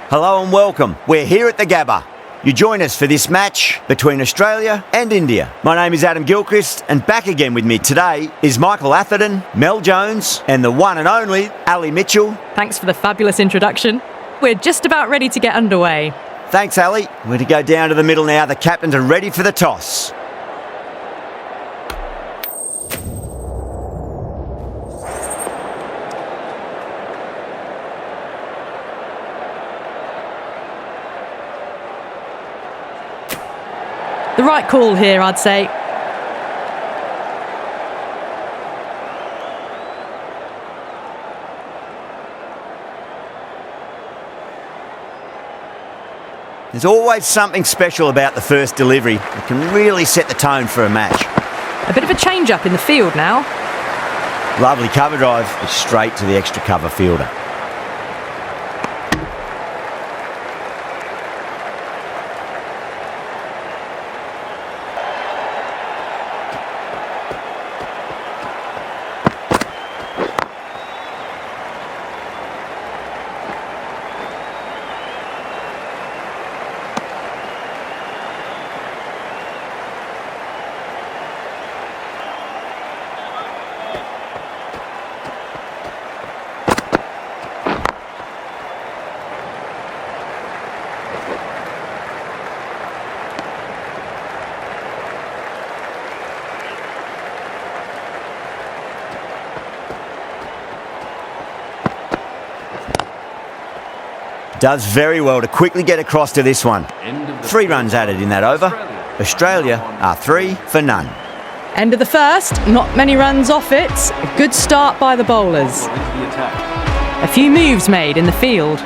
Hello and welcome. We're here at the Gabba. You join us for this match between Australia and India. My name is Adam Gilchrist, and back again with me today is Michael Atherton, Mel Jones, and the one and only Ali Mitchell. Thanks for the fabulous introduction. We're just about ready to get underway. Thanks, Ali. We're to go down to the middle now. The captains are ready for the toss. The right call here, I'd say. There's always something special about the first delivery. It can really set the tone for a match. A bit of a change-up in the field now. Lovely cover drive, but straight to the extra cover fielder. Does very well to quickly get across to this one. 3 runs added in that over. Australia are 3 for none. End of the first, not many runs off it. A good start by the bowlers. A few moves made in the field.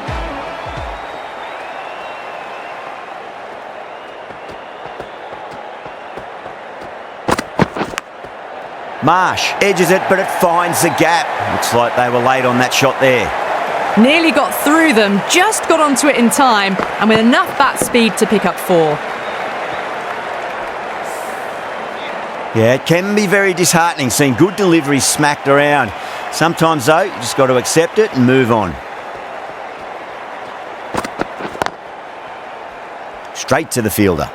Marsh edges it, but it finds the gap. Looks like they were late on that shot there. Nearly got through them, just got onto it in time, and with enough bat speed to pick up 4. Yeah, it can be very disheartening seeing good deliveries smacked around. Sometimes, though, you just got to accept it and move on. Straight to the fielder.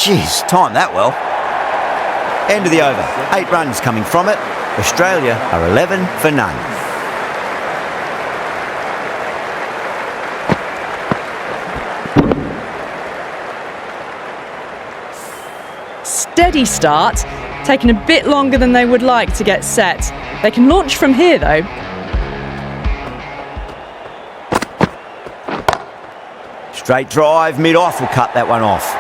Jeez, timed that well. End of the over. 8 runs coming from it. Australia are 11 for none. Steady start, taking a bit longer than they would like to get set. They can launch from here though. Straight drive, mid-off will cut that one off.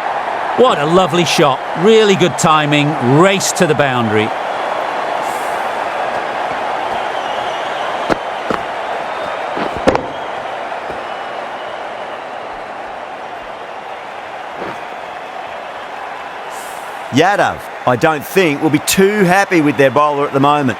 What a lovely shot. Really good timing. Race to the boundary. Yadav, I don't think, will be too happy with their bowler at the moment.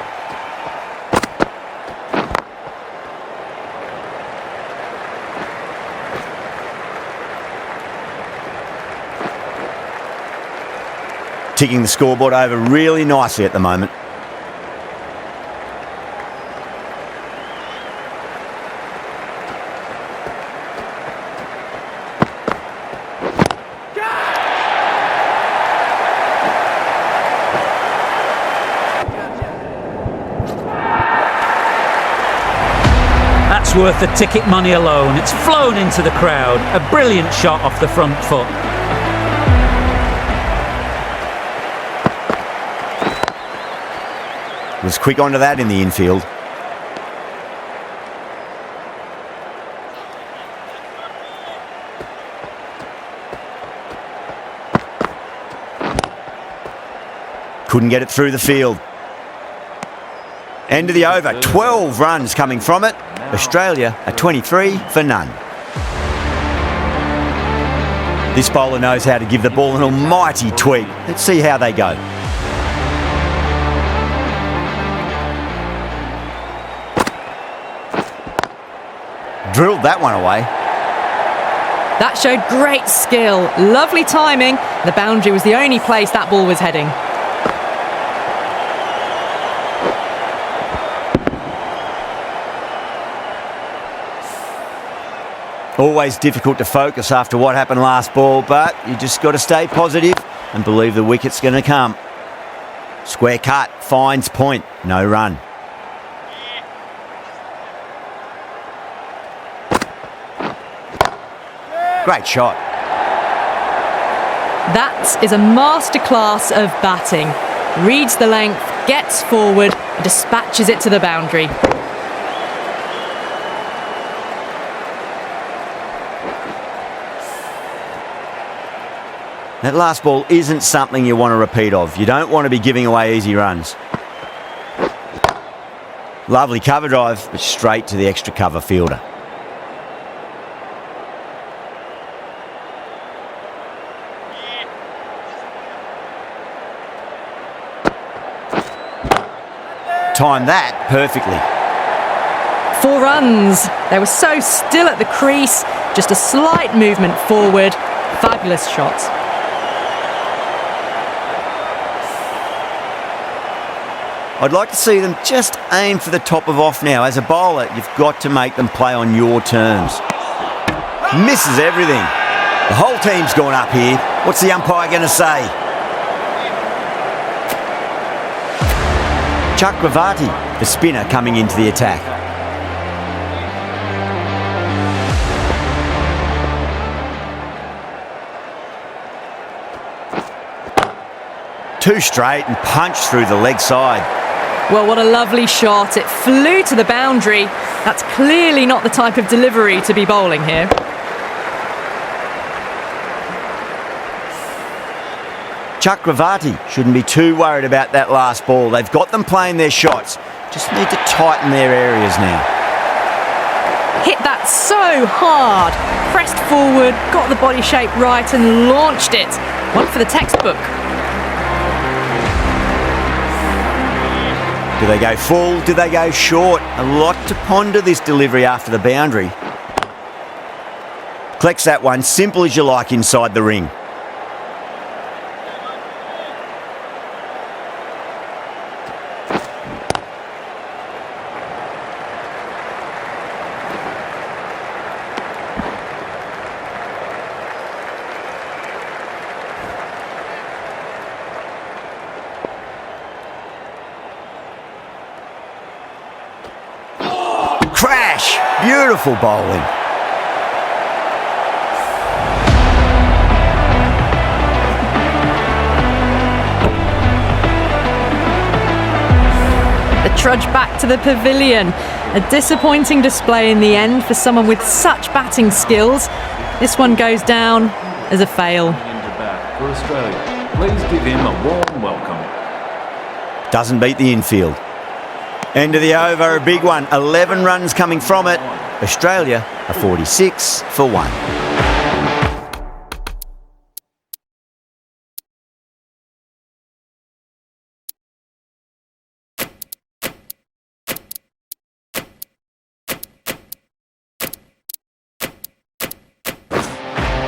Ticking the scoreboard over really nicely at the moment. That's worth the ticket money alone. It's flown into the crowd. A brilliant shot off the front foot. Was quick onto that in the infield. Couldn't get it through the field. End of the over, 12 runs coming from it. Australia are 23 for none. This bowler knows how to give the ball an almighty tweak. Let's see how they go. Drilled that one away. That showed great skill, lovely timing. The boundary was the only place that ball was heading. Always difficult to focus after what happened last ball, but you just got to stay positive and believe the wicket's going to come. Square cut, finds point, no run. Great shot. That is a masterclass of batting. Reads the length, gets forward, and dispatches it to the boundary. That last ball isn't something you want to repeat of. You don't want to be giving away easy runs. Lovely cover drive, but straight to the extra cover fielder. Timed that perfectly. 4 runs. They were so still at the crease. Just a slight movement forward. Fabulous shot. I'd like to see them just aim for the top of off now. As a bowler, you've got to make them play on your terms. Misses everything. The whole team's gone up here. What's the umpire going to say? Chakravarti, the spinner, coming into the attack. Two straight and punched through the leg side. Well, what a lovely shot. It flew to the boundary. That's clearly not the type of delivery to be bowling here. Chakravarti shouldn't be too worried about that last ball. They've got them playing their shots. Just need to tighten their areas now. Hit that so hard. Pressed forward, got the body shape right and launched it. One for the textbook. Do they go full? Do they go short? A lot to ponder this delivery after the boundary. Collects that one, simple as you like inside the ring. Crash! Beautiful bowling. The trudge back to the pavilion. A disappointing display in the end for someone with such batting skills. This one goes down as a fail. Into bat for Australia. Please give him a warm welcome. Doesn't beat the infield. End of the over, a big one. 11 runs coming from it. Australia are 46 for 1.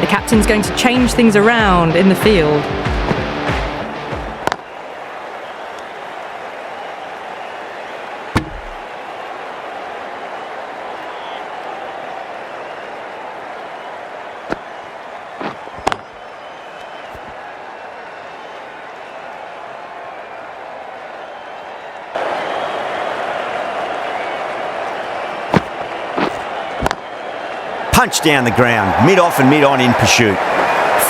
The captain's going to change things around in the field. Punch down the ground, mid-off and mid-on in pursuit.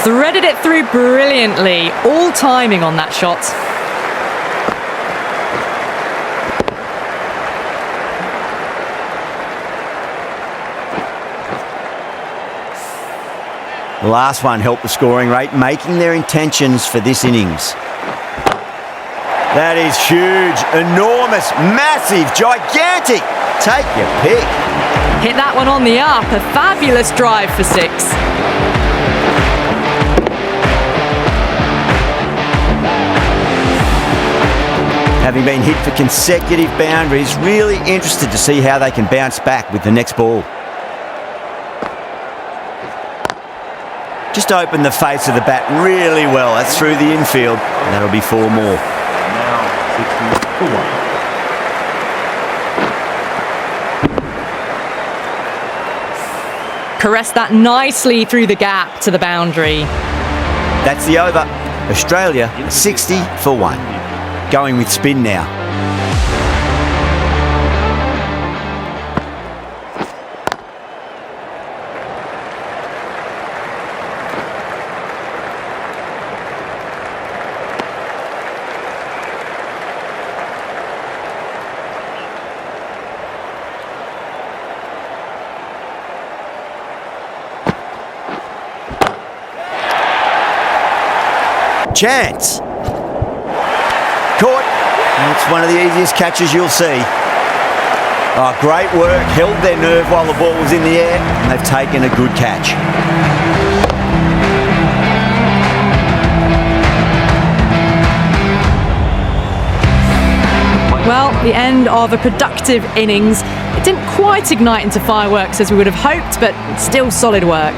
Threaded it through brilliantly. All timing on that shot. The last one helped the scoring rate, making their intentions for this innings. That is huge, enormous, massive, gigantic. Take your pick. Hit that one on the up. A fabulous drive for 6. Having been hit for consecutive boundaries, really interested to see how they can bounce back with the next ball. Just open the face of the bat really well. That's through the infield. And that'll be 4 more. Now 60 for 1. Caress that nicely through the gap to the boundary. That's the over. Australia 60 for 1. Going with spin now. Chance. Caught. It's one of the easiest catches you'll see. Oh, great work. Held their nerve while the ball was in the air, and they've taken a good catch. Well, the end of a productive innings. It didn't quite ignite into fireworks as we would have hoped, but still solid work.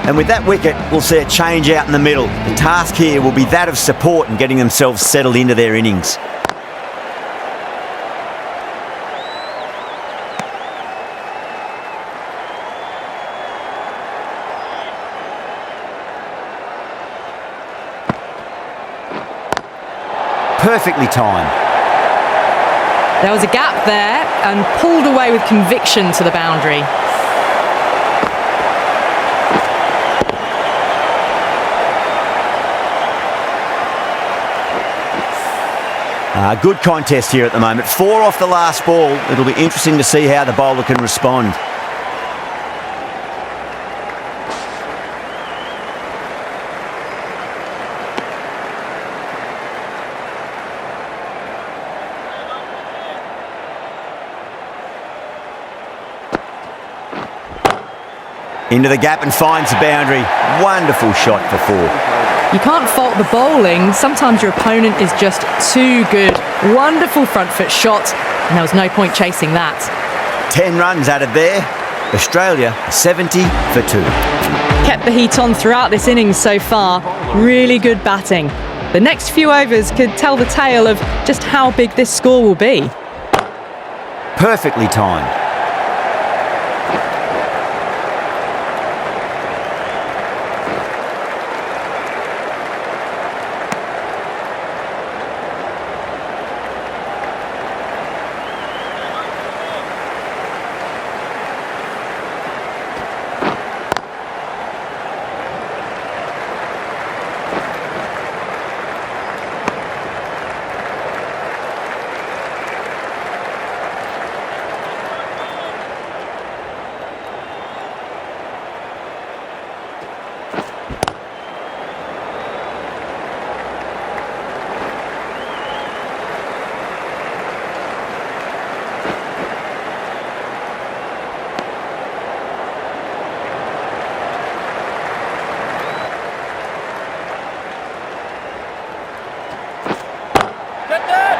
And with that wicket, we'll see a change out in the middle. The task here will be that of support and getting themselves settled into their innings. Perfectly timed. There was a gap there and pulled away with conviction to the boundary. Good contest here at the moment. 4 off the last ball. It'll be interesting to see how the bowler can respond. Into the gap and finds the boundary. Wonderful shot for 4. You can't fault the bowling. Sometimes your opponent is just too good. Wonderful front foot shot, and there was no point chasing that. 10 runs added there. Australia 70 for 2. Kept the heat on throughout this innings so far. Really good batting. The next few overs could tell the tale of just how big this score will be. Perfectly timed.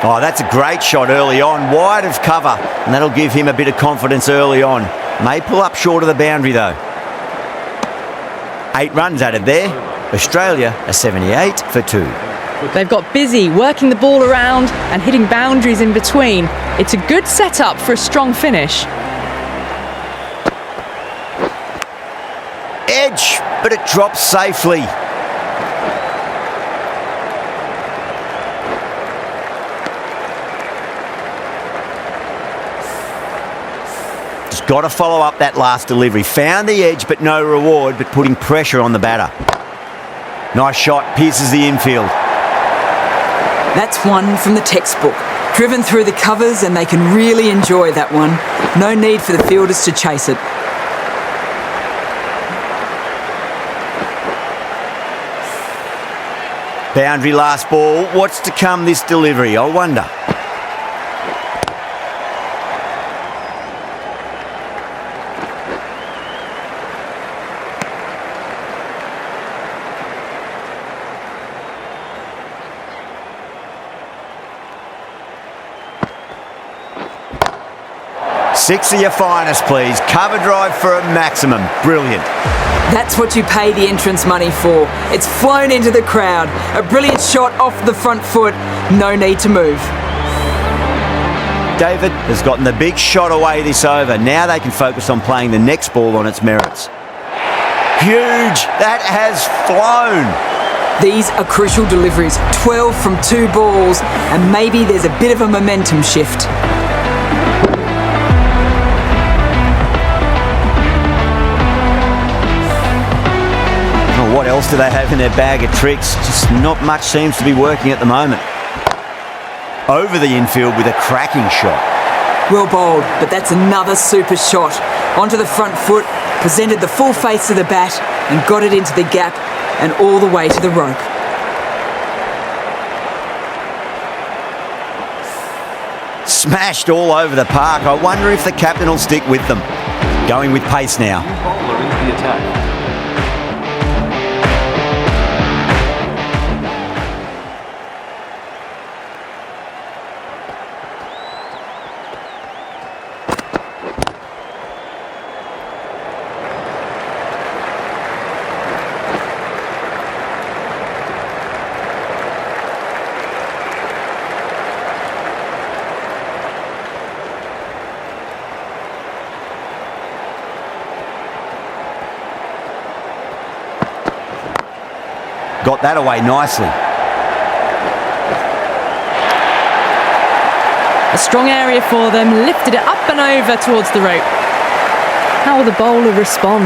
Oh, that's a great shot early on, wide of cover, and that'll give him a bit of confidence early on. May pull up short of the boundary though. 8 runs added there. Australia are 78 for 2. They've got busy working the ball around and hitting boundaries in between. It's a good setup for a strong finish. Edge, but it drops safely. Just got to follow up that last delivery. Found the edge, but no reward, but putting pressure on the batter. Nice shot, pierces the infield. That's one from the textbook. Driven through the covers and they can really enjoy that one. No need for the fielders to chase it. Boundary last ball. What's to come this delivery, I wonder. Six of your finest, please. Cover drive for a maximum. Brilliant. That's what you pay the entrance money for. It's flown into the crowd. A brilliant shot off the front foot. No need to move. David has gotten the big shot away this over. Now they can focus on playing the next ball on its merits. Huge. That has flown. These are crucial deliveries. 12 from 2 balls, and maybe there's a bit of a momentum shift. What else do they have in their bag of tricks? Just not much seems to be working at the moment. Over the infield with a cracking shot. Well bowled, but that's another super shot. Onto the front foot, presented the full face of the bat and got it into the gap and all the way to the rope. Smashed all over the park. I wonder if the captain will stick with them. Going with pace now. New bowler into the attack. Got that away nicely. A strong area for them, lifted it up and over towards the rope. How will the bowler respond?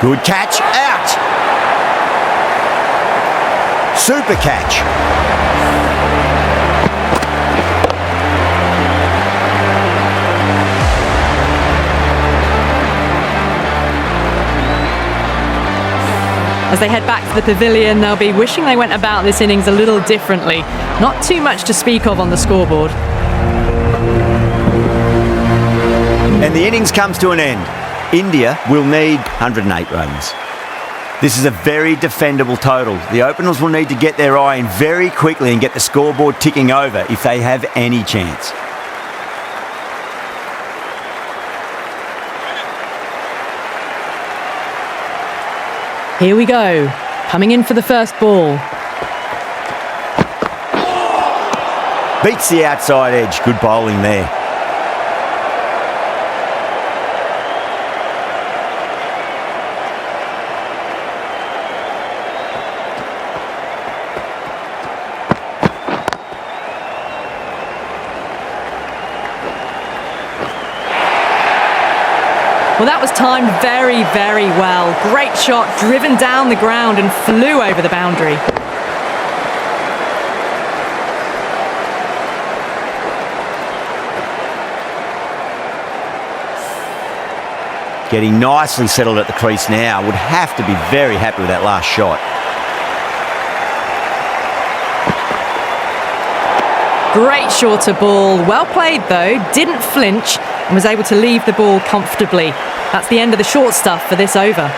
Good catch, out. Super catch. As they head back to the pavilion, they'll be wishing they went about this innings a little differently. Not too much to speak of on the scoreboard. And the innings comes to an end. India will need 108 runs. This is a very defendable total. The openers will need to get their eye in very quickly and get the scoreboard ticking over if they have any chance. Here we go. Coming in for the first ball. Beats the outside edge. Good bowling there. Well, that was timed very, very well. Great shot, driven down the ground and flew over the boundary. Getting nicely settled at the crease now. Would have to be very happy with that last shot. Great shorter ball. Well played though. Didn't flinch and was able to leave the ball comfortably. That's the end of the short stuff for this over.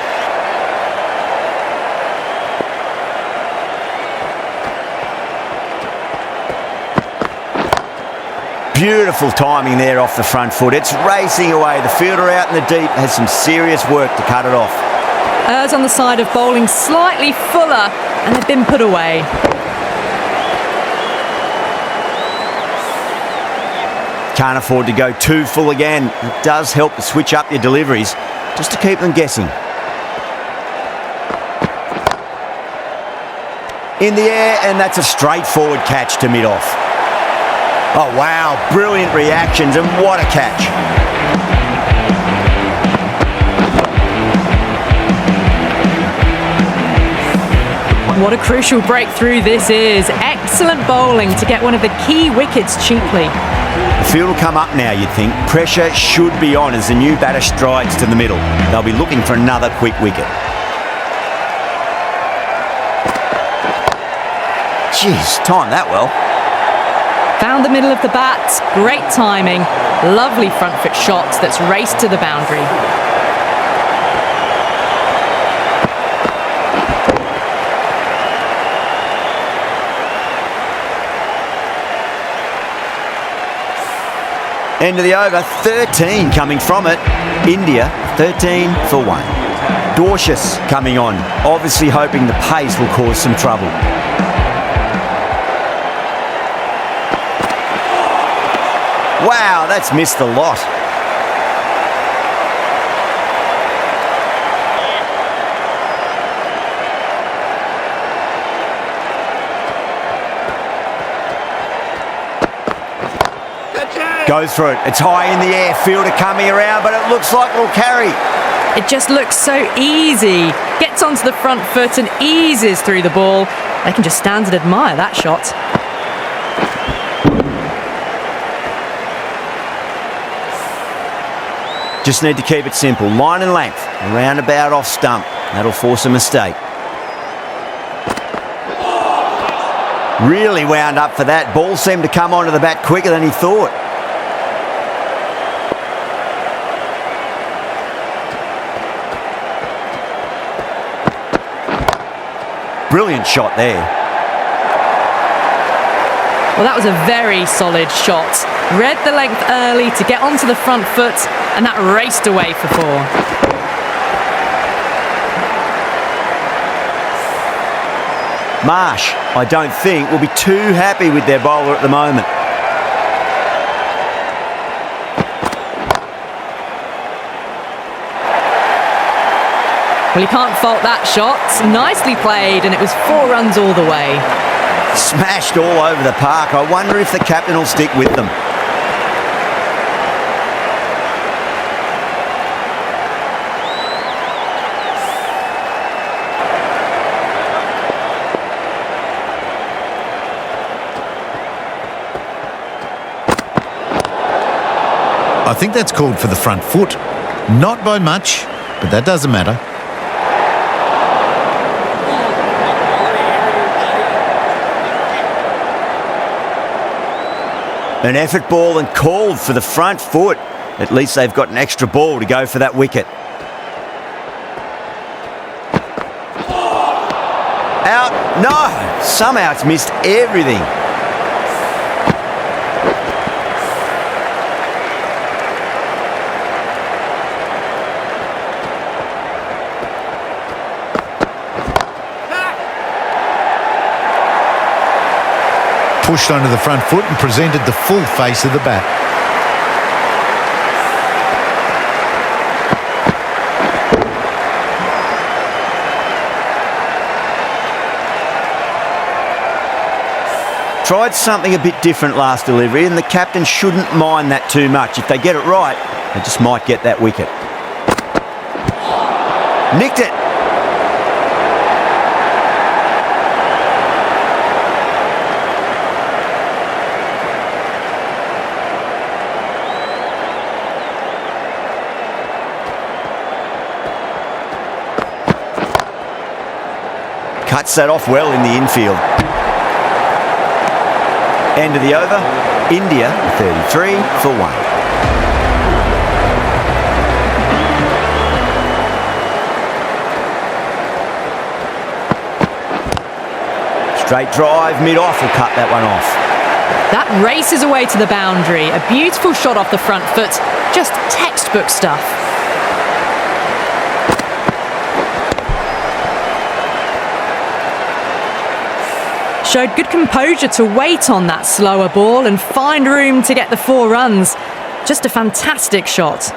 Beautiful timing there off the front foot. It's racing away. The fielder out in the deep has some serious work to cut it off. Errs on the side of bowling slightly fuller and they've been put away. Can't afford to go too full again. It does help to switch up your deliveries just to keep them guessing. In the air, and that's a straightforward catch to mid-off. Oh, wow, brilliant reactions, and what a catch. What a crucial breakthrough this is. Excellent bowling to get one of the key wickets cheaply. The field will come up now, you'd think. Pressure should be on as the new batter strides to the middle. They'll be looking for another quick wicket. Jeez, timed that well. Found the middle of the bat, great timing, lovely front foot shot that's raced to the boundary. End of the over, 13 coming from it. India, 13 for 1. Dorcius coming on, obviously hoping the pace will cause some trouble. Wow, that's missed a lot. Goes for it. It's high in the air. Fielder coming around, but it looks like it'll carry. It just looks so easy. Gets onto the front foot and eases through the ball. They can just stand and admire that shot. Just need to keep it simple. Line and length. Roundabout off stump. That'll force a mistake. Really wound up for that. Ball seemed to come onto the bat quicker than he thought. Brilliant shot there. Well, that was a very solid shot. Read the length early to get onto the front foot, and that raced away for 4. Marsh, I don't think, will be too happy with their bowler at the moment. Well, you can't fault that shot. Nicely played, and it was 4 runs all the way. Smashed all over the park. I wonder if the captain will stick with them. I think that's called for the front foot. Not by much, but that doesn't matter. An effort ball and called for the front foot. At least they've got an extra ball to go for that wicket. Out. No! Somehow it's missed everything. Pushed onto the front foot and presented the full face of the bat. Tried something a bit different last delivery, and the captain shouldn't mind that too much. If they get it right, they just might get that wicket. Nicked it. Cuts that off well in the infield. End of the over. India 33 for 1. Straight drive, mid-off will cut that one off. That races away to the boundary. A beautiful shot off the front foot. Just textbook stuff. Showed good composure to wait on that slower ball and find room to get the 4 runs. Just a fantastic shot.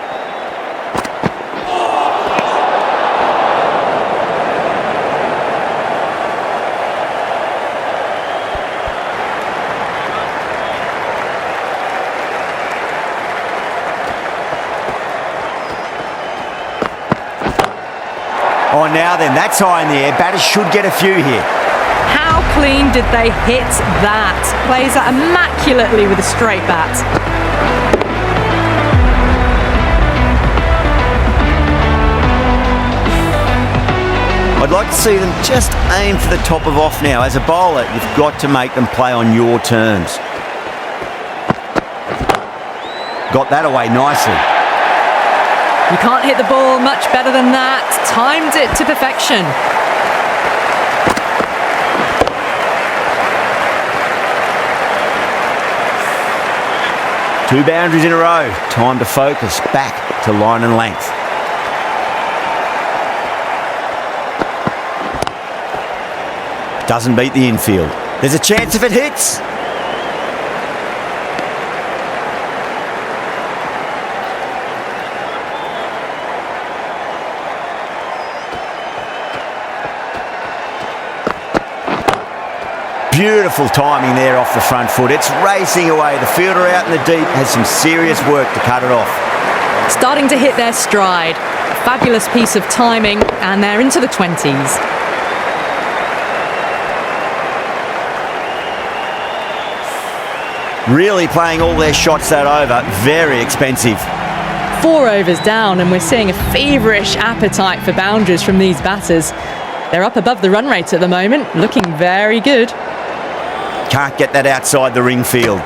Oh, now then, that's high in the air. Batters should get a few here. How clean did they hit that? Plays that immaculately with a straight bat. I'd like to see them just aim for the top of off now. As a bowler, you've got to make them play on your terms. Got that away nicely. You can't hit the ball much better than that. Timed it to perfection. Two boundaries in a row. Time to focus back to line and length. Doesn't beat the infield. There's a chance if it hits. Beautiful timing there off the front foot. It's racing away. The fielder out in the deep has some serious work to cut it off. Starting to hit their stride. A fabulous piece of timing, and they're into the 20s. Really playing all their shots that over. Very expensive. 4 overs down, and we're seeing a feverish appetite for boundaries from these batters. They're up above the run rate at the moment, looking very good. Can't get that outside the ring field.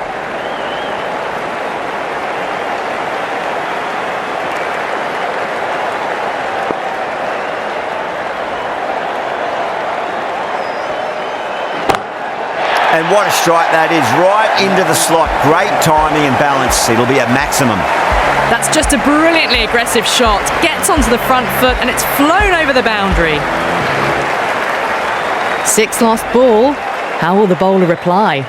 And what a strike that is, right into the slot. Great timing and balance. It'll be at maximum. That's just a brilliantly aggressive shot. Gets onto the front foot and it's flown over the boundary. 6th last ball. How will the bowler reply?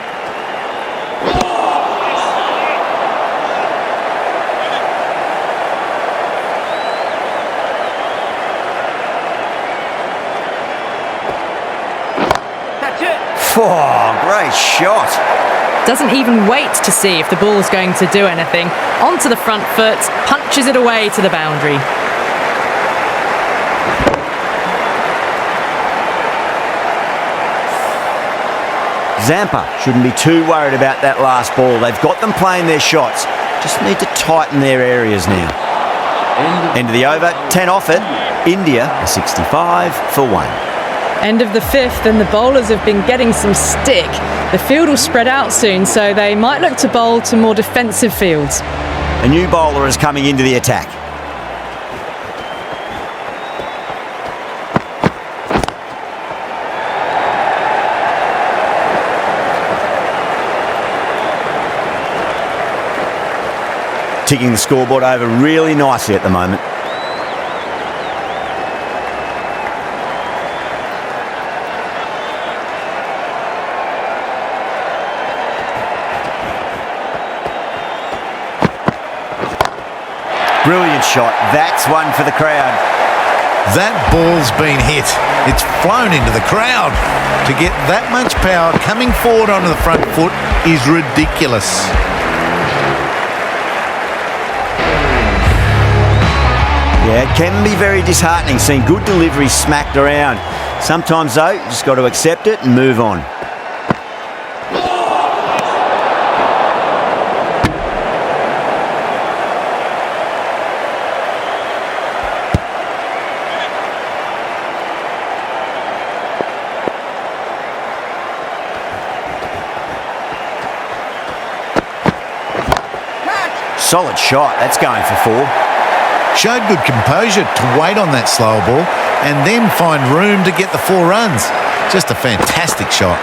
Oh, great shot. Doesn't even wait to see if the ball's going to do anything. Onto the front foot, punches it away to the boundary. Zampa shouldn't be too worried about that last ball. They've got them playing their shots. Just need to tighten their areas now. End of the over, 10 off it. India are 65 for 1. End of the 5th, and the bowlers have been getting some stick. The field will spread out soon, so they might look to bowl to more defensive fields. A new bowler is coming into the attack. Ticking the scoreboard over really nicely at the moment. Brilliant shot. That's one for the crowd. That ball's been hit. It's flown into the crowd. To get that much power coming forward onto the front foot is ridiculous. Yeah, it can be very disheartening seeing good delivery smacked around. Sometimes, though, you just got to accept it and move on. Solid shot. That's going for 4. Showed good composure to wait on that slow ball and then find room to get the 4 runs. Just a fantastic shot.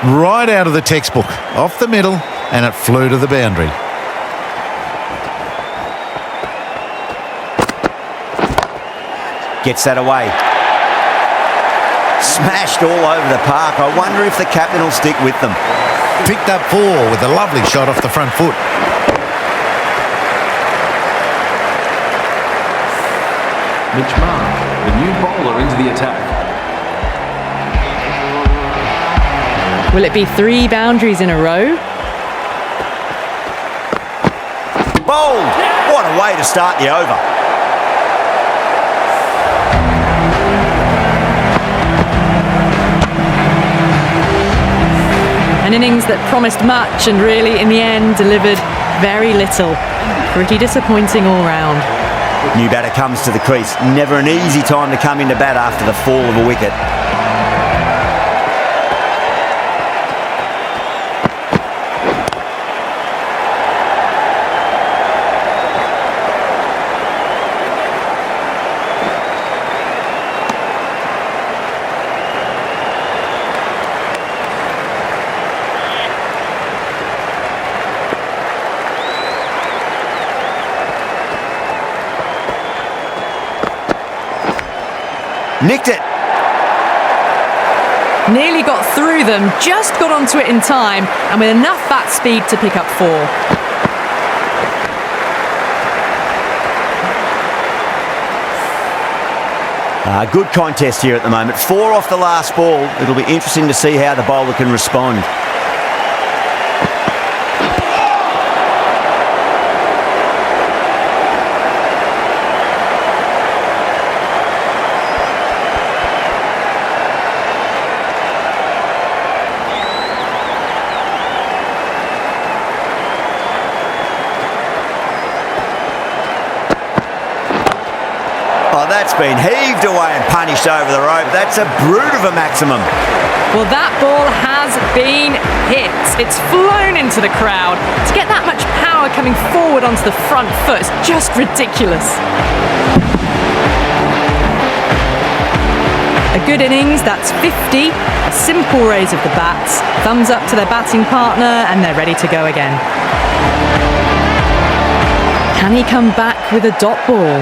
Right out of the textbook, off the middle, and it flew to the boundary. Gets that away. Smashed all over the park. I wonder if the captain will stick with them. Picked up 4 with a lovely shot off the front foot. Mitch Mark, the new bowler, into the attack. Will it be 3 boundaries in a row? bowled. What a way to start the over. An innings that promised much and really, in the end, delivered very little. Pretty disappointing all round. New batter comes to the crease. Never an easy time to come into bat after the fall of a wicket. Nicked it. Nearly got through them, just got onto it in time, and with enough bat speed to pick up 4. Good contest here at the moment. 4 off the last ball. It'll be interesting to see how the bowler can respond. Oh, that's been heaved away and punished over the rope. That's a brute of a maximum. Well, that ball has been hit. It's flown into the crowd. To get that much power coming forward onto the front foot is just ridiculous. A good innings, that's 50. A simple raise of the bats. Thumbs up to their batting partner, and they're ready to go again. Can he come back with a dot ball?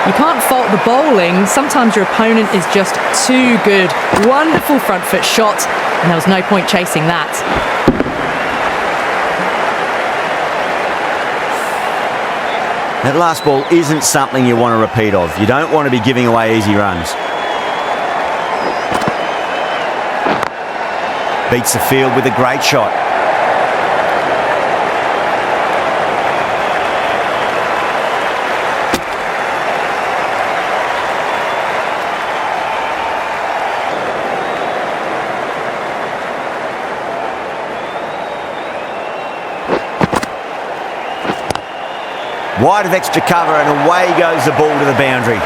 You can't fault the bowling. Sometimes your opponent is just too good. Wonderful front foot shot, and there was no point chasing that. That last ball isn't something you want to repeat of. You don't want to be giving away easy runs. Beats the field with a great shot. Wide of extra cover, and away goes the ball to the boundary.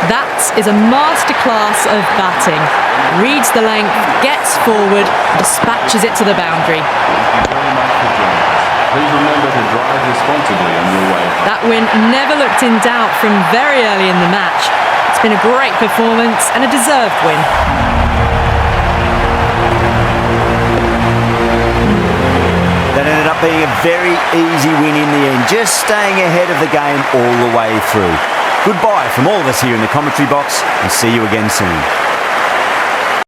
That is a masterclass of batting. Reads the length, gets forward, dispatches it to the boundary. Thank you very much for joining us. Please remember to drive responsibly on your way home. That win never looked in doubt from very early in the match. It's been a great performance and a deserved win. That ended up being a very easy win in the end, just staying ahead of the game all the way through. Goodbye from all of us here in the commentary box, and see you again soon.